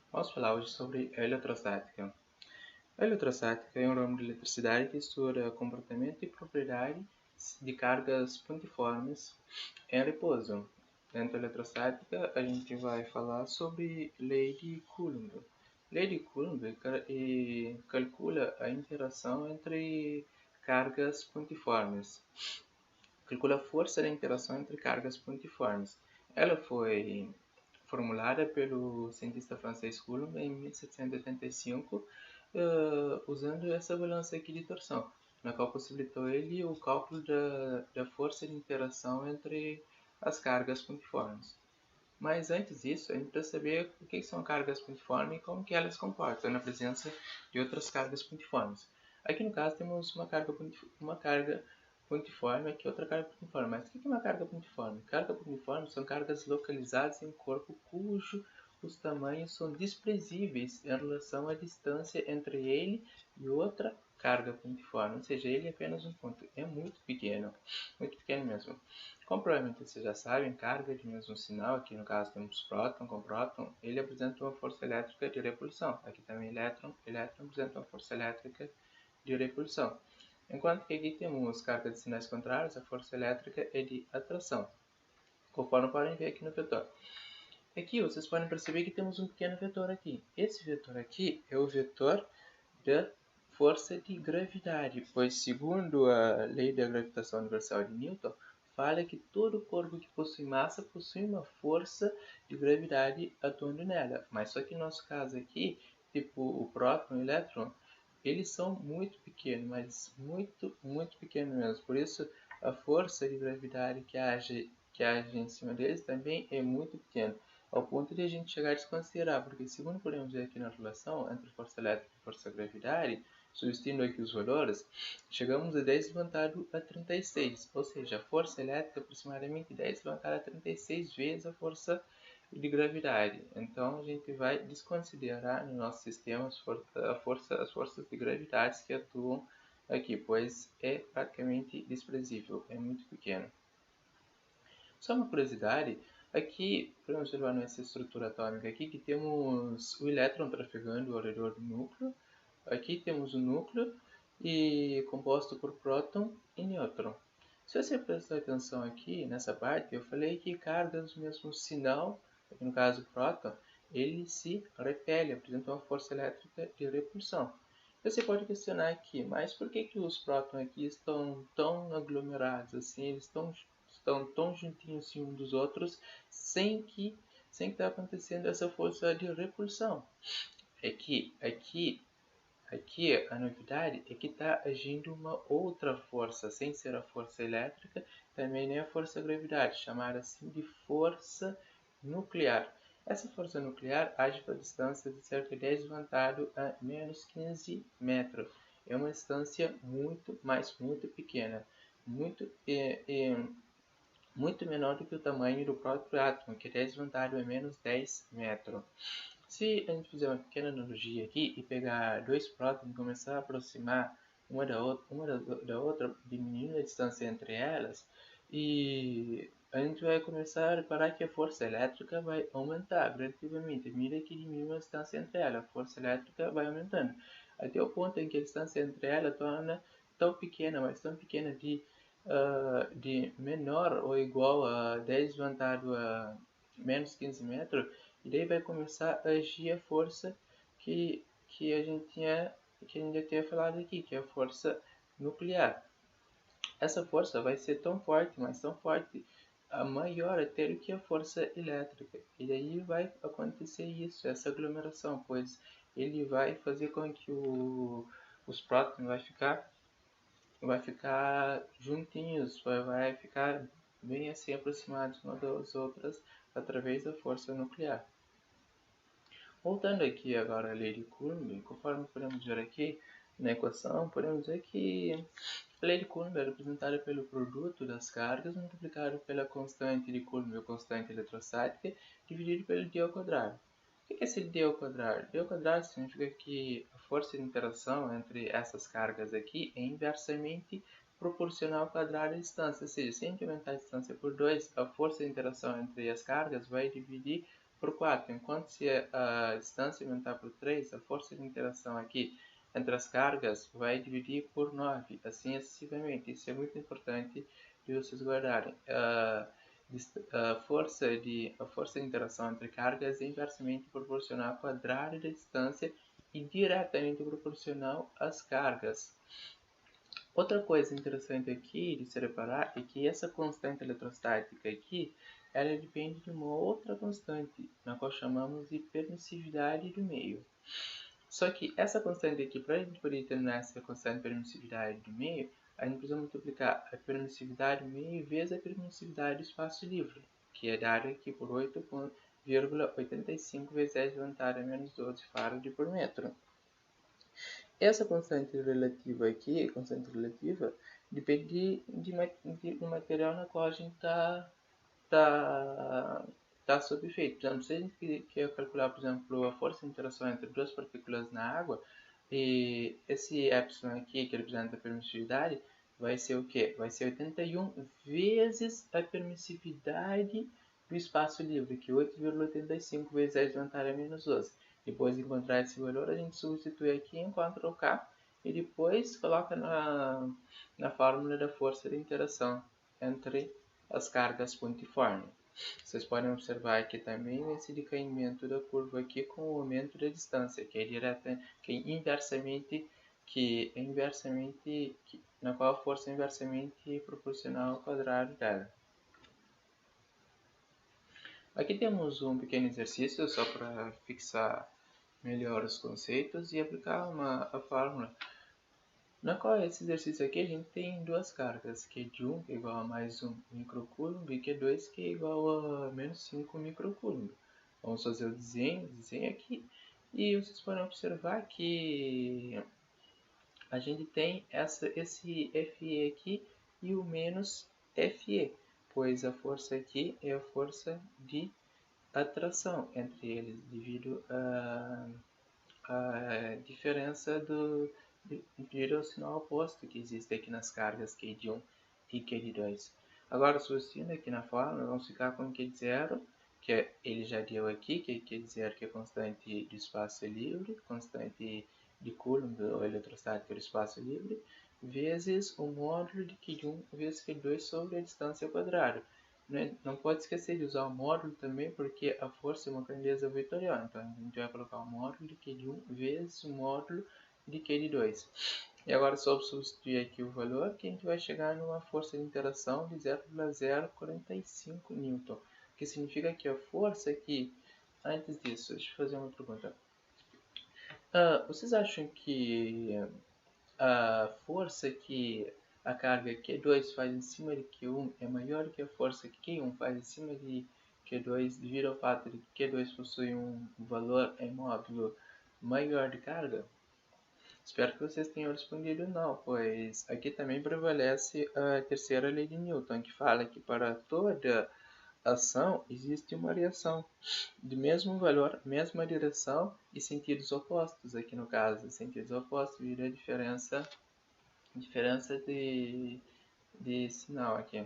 Vamos falar hoje sobre a eletrostática. A eletrostática é um ramo de eletricidade que estuda comportamento e propriedade de cargas pontiformes em repouso. Dentro da eletrostática, a gente vai falar sobre lei de Coulomb. Lei de Coulomb calcula a interação entre cargas pontiformes. Calcula a força da interação entre cargas pontiformes. Ela foi formulada pelo cientista francês Coulomb em 1785, usando essa balança aqui de torção, na qual possibilitou ele o cálculo da força de interação entre as cargas pontiformes. Mas antes disso, a gente precisa saber o que são cargas pontiformes e como que elas se comportam na presença de outras cargas pontiformes. Aqui no caso temos uma carga pontiforme, aqui outra carga pontiforme. Mas o que é uma carga pontiforme? Carga pontiforme são cargas localizadas em um corpo cujo os tamanhos são desprezíveis em relação à distância entre ele e outra carga pontiforme, ou seja, ele é apenas um ponto, é muito pequeno mesmo. Como provavelmente vocês já sabem, carga de mesmo sinal, aqui no caso temos próton com próton, ele apresenta uma força elétrica de repulsão. Aqui também elétron apresenta uma força elétrica de repulsão. Enquanto que aqui temos carga de sinais contrários, a força elétrica é de atração, conforme podem ver aqui no vetor. Aqui vocês podem perceber que temos um pequeno vetor aqui. Esse vetor aqui é o vetor da força de gravidade, pois segundo a lei da gravitação universal de Newton, fala que todo corpo que possui massa possui uma força de gravidade atuando nela. Mas só que no nosso caso aqui, tipo o próton e o elétron, eles são muito pequenos, mas muito pequenos mesmo. Por isso, a força de gravidade que age em cima deles também é muito pequena, ao ponto de a gente chegar a desconsiderar, porque segundo podemos ver aqui na relação entre força elétrica e força gravidade, substituindo aqui os valores, chegamos a 10 elevado a 36, ou seja, a força elétrica é aproximadamente 10 elevado a 36 vezes a força de gravidade. Então a gente vai desconsiderar no nosso sistema as forças de gravidade que atuam aqui, pois é praticamente desprezível, é muito pequeno. Só uma curiosidade, aqui podemos observar nessa estrutura atômica aqui que temos o elétron trafegando ao redor do núcleo. Aqui temos o núcleo e composto por próton e nêutron. Se você prestar atenção aqui nessa parte, eu falei que cargas do mesmo sinal, aqui no caso o próton, ele se repele, apresenta uma força elétrica de repulsão. Você pode questionar aqui, mas por que os prótons aqui estão tão aglomerados assim, eles estão tão juntinhos assim, uns dos outros, sem que está acontecendo essa força de repulsão? Aqui a novidade é que está agindo uma outra força, sem ser a força elétrica, também nem a força gravidade, chamada assim de força nuclear. Essa força nuclear age para a distância de cerca de 10 elevado a menos 15 metros. É uma distância muito, mas muito pequena, muito menor do que o tamanho do próprio átomo, que é 10 elevado a menos 10 metros. Se a gente fizer uma pequena analogia aqui e pegar dois prótons e começar a aproximar uma da outra, diminuindo a distância entre elas, e a gente vai começar a reparar que a força elétrica vai aumentar gradativamente. À medida que diminui a distância entre elas, a força elétrica vai aumentando, até o ponto em que a distância entre elas torna tão pequena, mas tão pequena de menor ou igual a 10 elevado a menos 15 metros, e daí vai começar a agir a força que a gente já tinha falado aqui, que é a força nuclear. Essa força vai ser tão forte, mas tão forte, a maior até do que a força elétrica. E daí vai acontecer isso, essa aglomeração, pois ele vai fazer com que os prótons vai ficar juntinhos, vai ficar bem assim aproximados umas das outras através da força nuclear. Voltando aqui agora à lei de Coulomb, conforme podemos ver aqui na equação, podemos dizer que a lei de Coulomb é representada pelo produto das cargas multiplicado pela constante de Coulomb, ou constante eletrostática, dividido pelo d ao quadrado. O que é esse d ao quadrado? d ao quadrado significa que a força de interação entre essas cargas aqui é inversamente proporcional ao quadrado da distância, ou seja, se a gente aumentar a distância por 2, a força de interação entre as cargas vai dividir por 4. Enquanto se a distância aumentar por 3, a força de interação aqui entre as cargas vai dividir por 9, assim sucessivamente. Isso é muito importante de vocês guardarem. A força de interação entre cargas é inversamente proporcional ao quadrado da distância e diretamente proporcional às cargas. Outra coisa interessante aqui de se reparar é que essa constante eletrostática aqui, ela depende de uma outra constante, na qual chamamos de permissividade do meio. Só que essa constante aqui, para a gente poder determinar essa constante de permissividade do meio, a gente precisa multiplicar a permissividade do meio vezes a permissividade do espaço livre, que é dada aqui por 8,85 vezes 10 elevado a menos 12 farad por metro. Essa constante relativa aqui, depende do material na qual a gente está sob efeito. Por exemplo, se a gente quer calcular, por exemplo, a força de interação entre duas partículas na água, e esse epsilon aqui, que representa a permissividade, vai ser o quê? Vai ser 81 vezes a permissividade do espaço livre, que é 8,85 vezes 10 elevado a menos 12. Depois de encontrar esse valor, a gente substitui aqui em Ctrl+K e depois coloca na fórmula da força de interação entre as cargas pontiformes. Vocês podem observar aqui também esse decaimento da curva aqui com o aumento da distância, na qual a força é inversamente proporcional ao quadrado dela. Aqui temos um pequeno exercício só para fixar melhor os conceitos e aplicar a fórmula. Na qual esse exercício aqui a gente tem duas cargas, Q1 que é igual a mais 1 microcoulomb e Q2 que é igual a menos 5 microcoulomb. Vamos fazer o desenho aqui e vocês podem observar que a gente tem esse FE aqui e o menos FE, pois a força aqui é a força de atração entre eles devido à diferença devido ao sinal oposto que existe aqui nas cargas Q de 1 e Q de 2. Agora, substituindo aqui na fórmula, vamos ficar com Q de 0, que ele já deu aqui, que Q de 0 que é constante do espaço livre, constante de Coulomb ou eletrostática do espaço livre, vezes o módulo de Q de 1 vezes Q de 2 sobre a distância ao quadrado. Não pode esquecer de usar o módulo também, porque a força é uma grandeza vetorial. Então, a gente vai colocar o módulo de Q de 1 vezes o módulo de Q de 2. E agora, só substituir aqui o valor, que a gente vai chegar numa força de interação de 0,045 Newton. O que significa que a força aqui, antes disso, deixa eu fazer uma pergunta. Vocês acham que a força que a carga Q2 faz em cima de Q1 é maior que a força que Q1 faz em cima de Q2 devido ao fato de que Q2 possui um valor em módulo maior de carga? Espero que vocês tenham respondido não, pois aqui também prevalece a terceira lei de Newton, que fala que para toda ação existe uma reação de mesmo valor, mesma direção e sentidos opostos. Aqui no caso, sentidos opostos devido à diferença de sinal aqui.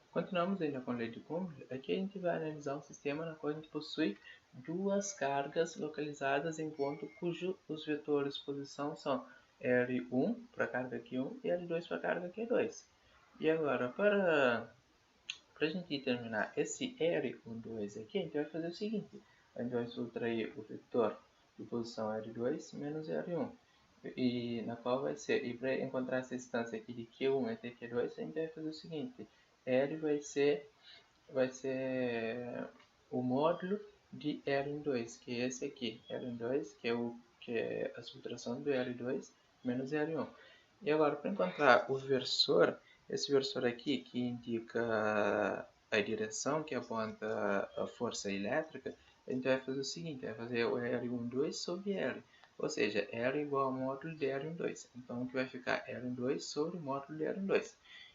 Continuamos ainda com a lei de Coulomb. Aqui a gente vai analisar um sistema na qual a gente possui duas cargas localizadas em ponto cujo os vetores de posição são R1 para a carga Q1 e R2 para a carga Q2. E agora, para a gente determinar esse R12 aqui, a gente vai fazer o seguinte. A gente vai subtrair o vetor de posição R2 menos R1. E na qual vai ser, e para encontrar essa distância aqui de Q1 até Q2, a gente vai fazer o seguinte. L vai ser o módulo de R2, que é esse aqui, R2, que é a subtração do R2 menos R1. E agora, para encontrar o versor, esse versor aqui que indica a direção, que aponta a força elétrica, a gente vai fazer o seguinte, vai fazer o R12 sobre R. Ou seja, R igual ao módulo de R12. Então, o que vai ficar R12 sobre o módulo de R12.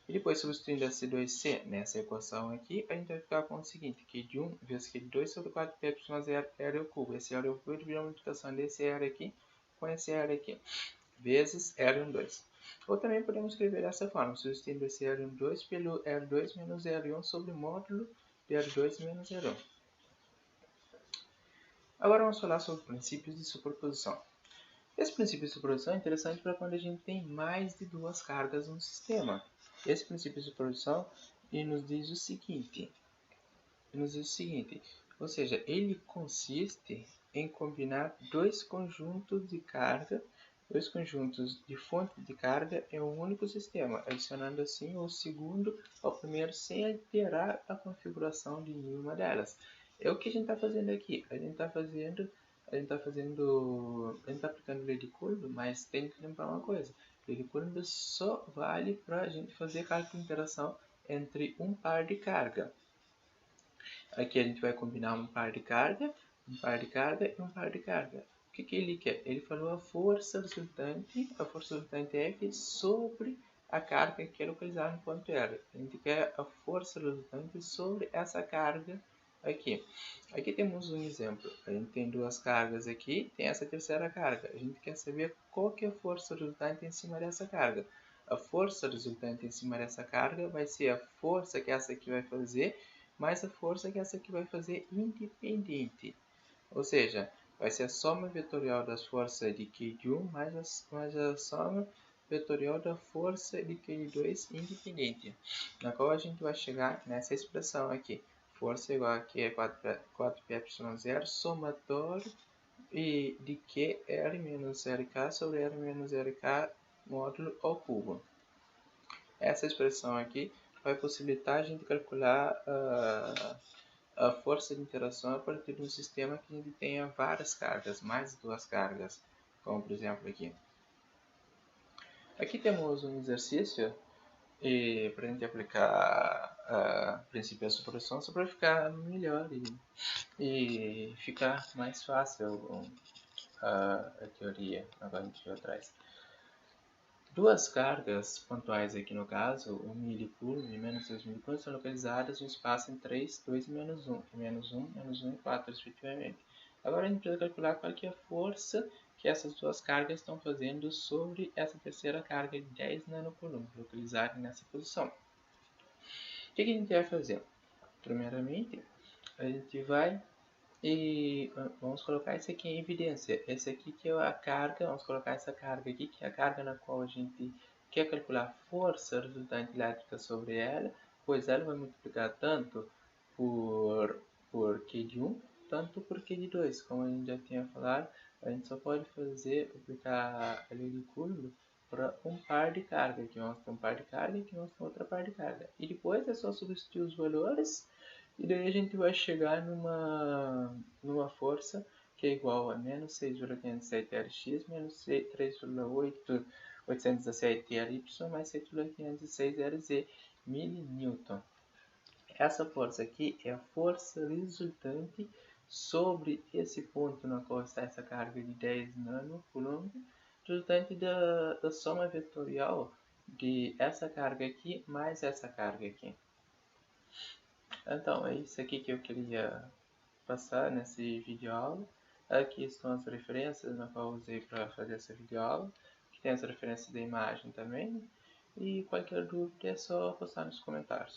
E depois, substituindo esse 2C nessa equação aqui, a gente vai ficar com o seguinte, que de 1 vezes que de 2 sobre 4π mais R ao cubo. Esse R ao cubo é a multiplicação desse R aqui com esse R aqui, vezes R12. Ou também podemos escrever dessa forma, substituindo esse R12 pelo R2 menos R1 sobre o módulo de R2 menos R1. Agora vamos falar sobre princípios de superposição. Esse princípio de superposição é interessante para quando a gente tem mais de duas cargas no sistema. Esse princípio de superposição nos diz o seguinte, ou seja, ele consiste em combinar dois conjuntos de carga, dois conjuntos de fonte de carga em um único sistema, adicionando assim o segundo ao primeiro sem alterar a configuração de nenhuma delas. É o que a gente está fazendo aqui. A gente está aplicando lei de Coulomb, mas tem que lembrar uma coisa. Lei de Coulomb só vale para a gente fazer cálculo de interação entre um par de carga. Aqui a gente vai combinar um par de carga, um par de carga e um par de carga. O que ele quer? Ele falou a força resultante F sobre a carga que é localizada no ponto R. A gente quer a força resultante sobre essa carga aqui. Aqui temos um exemplo. A gente tem duas cargas aqui, tem essa terceira carga. A gente quer saber qual que é a força resultante em cima dessa carga. A força resultante em cima dessa carga vai ser a força que essa aqui vai fazer, mais a força que essa aqui vai fazer independente. Ou seja, vai ser a soma vetorial das forças de Q de 1 mais a soma vetorial da força de Q de 2 independente. Na qual a gente vai chegar nessa expressão aqui. Força igual a Q é 4πε0 somatório e de Q R menos RK sobre R menos RK módulo ao cubo. Essa expressão aqui vai possibilitar a gente calcular a força de interação a partir de um sistema que a gente tenha várias cargas, mais de duas cargas, como por exemplo aqui. Aqui temos um exercício para a gente aplicar o princípio da superposição só para ficar melhor e ficar mais fácil a teoria agora a gente vai atrás. Duas cargas pontuais aqui no caso, 1 milicoulomb e menos 2 milicoulomb, são localizadas no espaço em 3, 2 e menos 1, menos 1 e 4 respectivamente. Agora a gente precisa calcular qual que é a força que essas duas cargas estão fazendo sobre essa terceira carga de 10 nanocoulomb, localizada nessa posição. O que a gente vai fazer? Primeiramente, a gente vai e vamos colocar isso aqui em evidência. Esse aqui que é a carga, vamos colocar essa carga aqui, que é a carga na qual a gente quer calcular a força resultante elétrica sobre ela, pois ela vai multiplicar tanto por Q de 1, tanto por Q de 2. Como a gente já tinha falado, a gente só pode aplicar a lei de Coulomb para um par de carga. Aqui vamos ter um par de carga e aqui vamos ter outra par de carga. E depois é só substituir os valores. E daí a gente vai chegar numa força que é igual a menos 6,507 Rx menos 3,817 Ry mais 7,506 Rz milNewton. Essa força aqui é a força resultante sobre esse ponto na qual está essa carga de 10 nanocoulomb, resultante da soma vetorial de essa carga aqui mais essa carga aqui. Então, é isso aqui que eu queria passar nesse vídeo aula. Aqui estão as referências na qual eu usei para fazer essa videoaula. Aqui tem as referências da imagem também. E qualquer dúvida é só postar nos comentários.